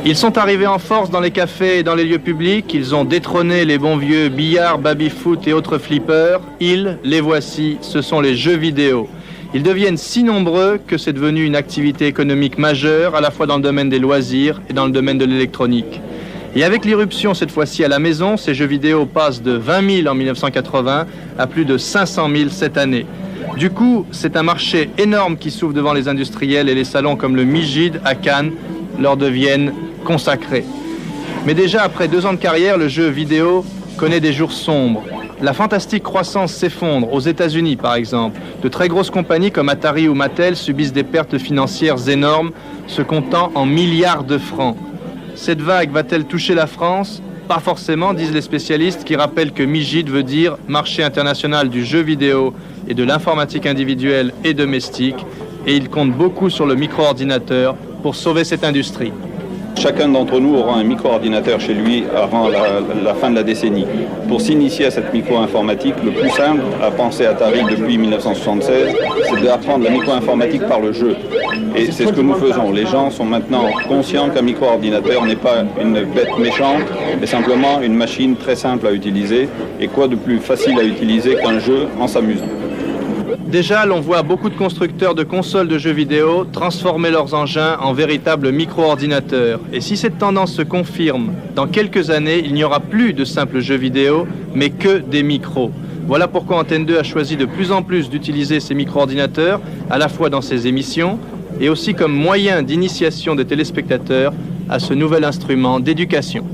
Ils sont arrivés en force dans les cafés et dans les lieux publics, ils ont détrôné les bons vieux billards, baby-foot et autres flippers. Ils, les voici, ce sont les jeux vidéo. Ils deviennent si nombreux que c'est devenu une activité économique majeure, à la fois dans le domaine des loisirs et dans le domaine de l'électronique. Et avec l'irruption cette fois-ci à la maison, ces jeux vidéo passent de 20 000 en 1980 à plus de 500 000 cette année. Du coup, c'est un marché énorme qui s'ouvre devant les industriels et les salons comme le MIGID à Cannes leur deviennent consacrés. Mais déjà après 2 ans de carrière, le jeu vidéo connaît des jours sombres. La fantastique croissance s'effondre, aux États-Unis par exemple. De très grosses compagnies comme Atari ou Mattel subissent des pertes financières énormes, se comptant en milliards de francs. Cette vague va-t-elle toucher la France ? Pas forcément, disent les spécialistes, qui rappellent que MIGID veut dire Marché international du jeu vidéo et de l'informatique individuelle et domestique, et ils comptent beaucoup sur le micro-ordinateur pour sauver cette industrie. Chacun d'entre nous aura un micro-ordinateur chez lui avant la fin de la décennie. Pour s'initier à cette micro-informatique, le plus simple, à penser Atari depuis 1976, c'est d'apprendre la micro-informatique par le jeu. Et c'est ce que nous faisons. Les gens sont maintenant conscients qu'un micro-ordinateur n'est pas une bête méchante, mais simplement une machine très simple à utiliser. Et quoi de plus facile à utiliser qu'un jeu en s'amusant ? Déjà, l'on voit beaucoup de constructeurs de consoles de jeux vidéo transformer leurs engins en véritables micro-ordinateurs. Et si cette tendance se confirme, dans quelques années, il n'y aura plus de simples jeux vidéo, mais que des micros. Voilà pourquoi Antenne 2 a choisi de plus en plus d'utiliser ces micro-ordinateurs, à la fois dans ses émissions, et aussi comme moyen d'initiation des téléspectateurs à ce nouvel instrument d'éducation.